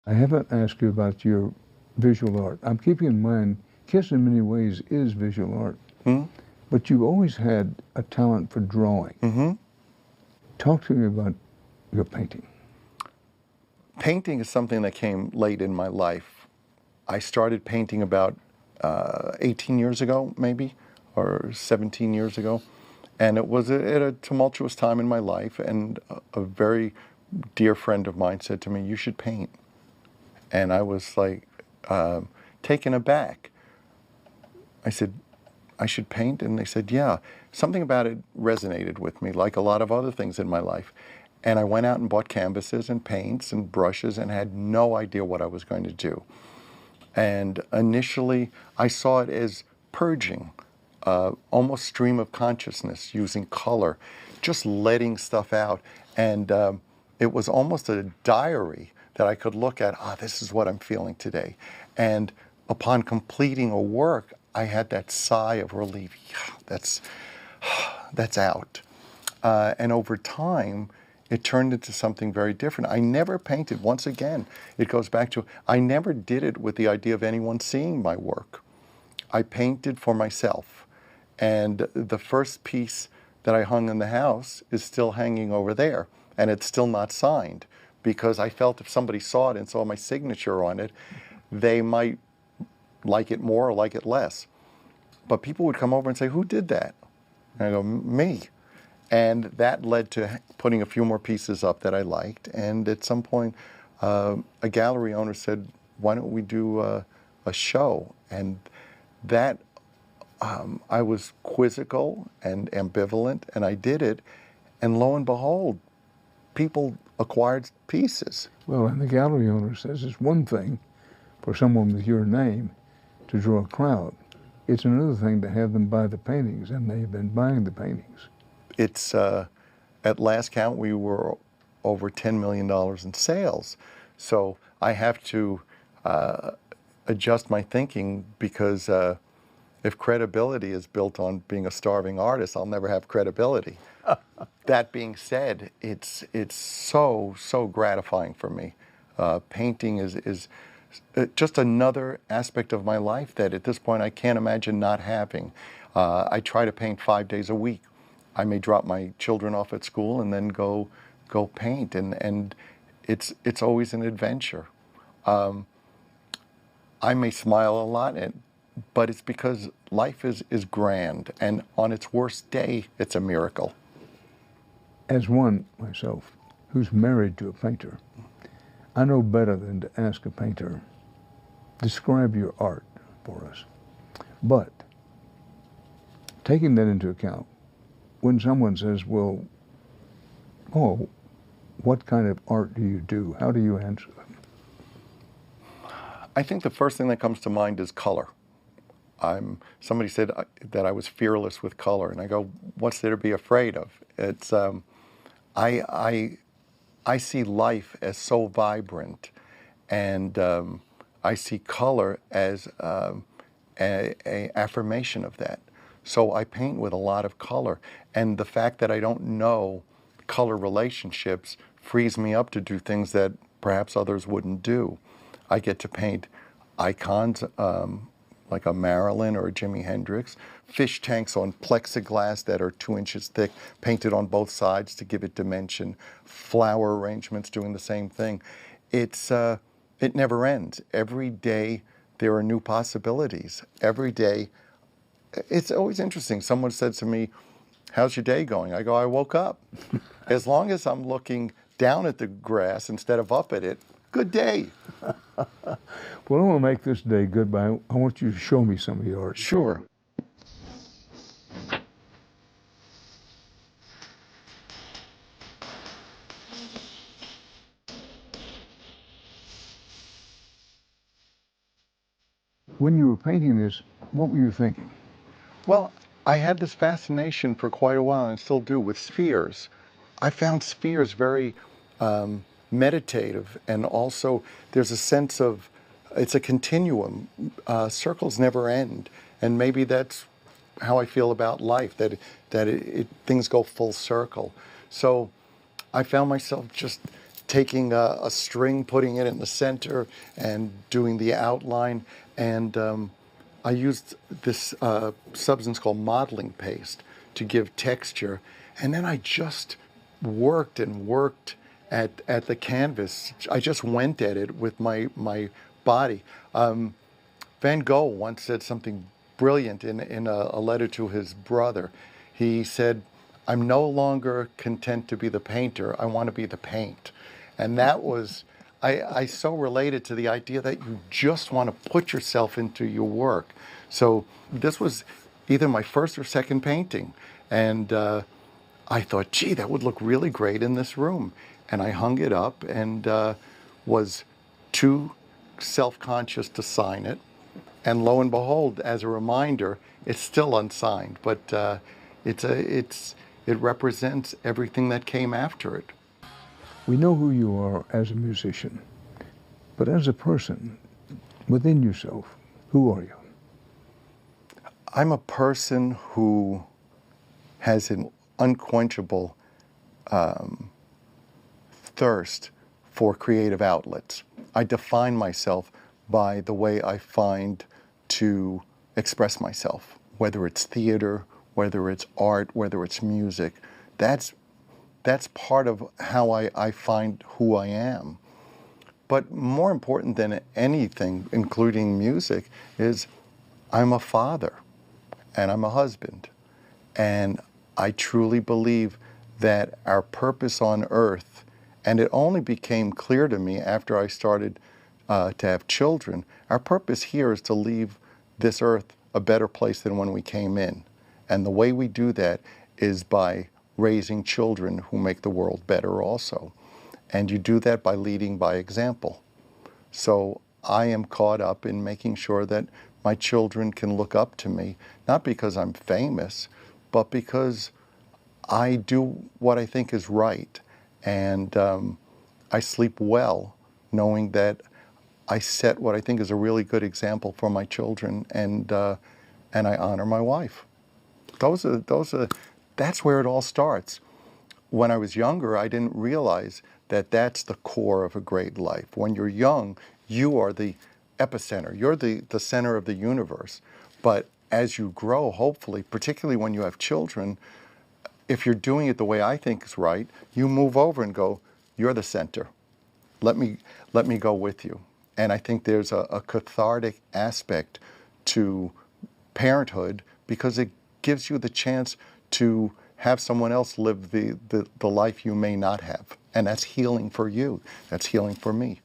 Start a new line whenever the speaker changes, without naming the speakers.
I haven't asked you about your visual art. I'm keeping in mind, Kiss in many ways is visual art,
Hmm?
but you've always had a talent for drawing.
Mm-hmm.
Talk to me about your painting.
Painting is something that came late in my life. I started painting about 18 years ago, maybe, or 17 years ago. And it was at a tumultuous time in my life. And a very dear friend of mine said to me, "You should paint." And I was like taken aback. I said, "I should paint?" And they said, "Yeah." Something about it resonated with me, like a lot of other things in my life. And I went out and bought canvases and paints and brushes and had no idea what I was going to do. And initially, I saw it as purging, almost stream of consciousness, using color, just letting stuff out. And it was almost a diary that I could look at. Ah, this is what I'm feeling today. And upon completing a work, I had that sigh of relief. Yeah, that's out. And over time, it turned into something very different. I never painted. Once again, it goes back to, I never did it with the idea of anyone seeing my work. I painted for myself. And the first piece that I hung in the house is still hanging over there. And it's still not signed, because I felt if somebody saw it and saw my signature on it, they might like it more or like it less. But people would come over and say, "Who did that?" And I go, "Me." And that led to putting a few more pieces up that I liked. And at some point, a gallery owner said, "Why don't we do a show?" And that, I was quizzical and ambivalent, and I did it. And lo and behold, people acquired pieces.
Well, and the gallery owner says it's one thing for someone with your name to draw a crowd. It's another thing to have them buy the paintings, and they've been buying the paintings.
It's, at last count, we were over $10 million in sales. So I have to adjust my thinking, because if credibility is built on being a starving artist, I'll never have credibility. That being said, it's so gratifying for me. Painting is just another aspect of my life that at this point I can't imagine not having. I try to paint 5 days a week. I may drop my children off at school and then go paint, and it's always an adventure. I may smile a lot, but it's because life is grand, and on its worst day, it's a miracle.
As one myself who's married to a painter, I know better than to ask a painter, describe your art for us. But taking that into account, when someone says, well, oh, what kind of art do you do? How do you answer them?
I think the first thing that comes to mind is color. Somebody said that I was fearless with color, and I go, what's there to be afraid of? It's I see life as so vibrant, and I see color as a affirmation of that. So I paint with a lot of color, and the fact that I don't know color relationships frees me up to do things that perhaps others wouldn't do. I get to paint icons, like a Marilyn or a Jimi Hendrix, fish tanks on plexiglass that are 2 inches thick, painted on both sides to give it dimension, flower arrangements doing the same thing. It never ends. Every day there are new possibilities. Every day, it's always interesting. Someone said to me, "How's your day going?" I go, "I woke up." As long as I'm looking down at the grass instead of up at it, good day.
Well, I want to make this day good, but I want you to show me some of your art.
Sure.
When you were painting this, what were you thinking?
Well, I had this fascination for quite a while, and still do, with spheres. I found spheres very meditative, and also there's a sense of, it's a continuum. Circles never end, and maybe that's how I feel about life, that things go full circle. So I found myself just taking a string, putting it in the center, and doing the outline. And I used this substance called modeling paste to give texture. And then I just worked and worked at the canvas. I just went at it with my body. Van Gogh once said something brilliant in a letter to his brother. He said, "I'm no longer content to be the painter, I want to be the paint." And that was, I so related to the idea that you just want to put yourself into your work. So this was either my first or second painting. And I thought, gee, that would look really great in this room. And I hung it up and was too self-conscious to sign it. And lo and behold, as a reminder, it's still unsigned, but it represents everything that came after it.
We know who you are as a musician, but as a person, within yourself, who are you?
I'm a person who has an unquenchable thirst for creative outlets. I define myself by the way I find to express myself, whether it's theater, whether it's art, whether it's music. That's part of how I find who I am. But more important than anything, including music, is I'm a father and I'm a husband. And I truly believe that our purpose on earth, and it only became clear to me after I started to have children, our purpose here is to leave this earth a better place than when we came in. And the way we do that is by raising children who make the world better also. And you do that by leading by example. So I am caught up in making sure that my children can look up to me, not because I'm famous, but because I do what I think is right. And I sleep well knowing that I set what I think is a really good example for my children, and I honor my wife. That's where it all starts. When I was younger, I didn't realize that that's the core of a great life. When you're young, you are the epicenter. You're the center of the universe. But as you grow, hopefully, particularly when you have children, if you're doing it the way I think is right, you move over and go, you're the center. Let me go with you. And I think there's a cathartic aspect to parenthood because it gives you the chance to have someone else live the life you may not have. And that's healing for you. That's healing for me.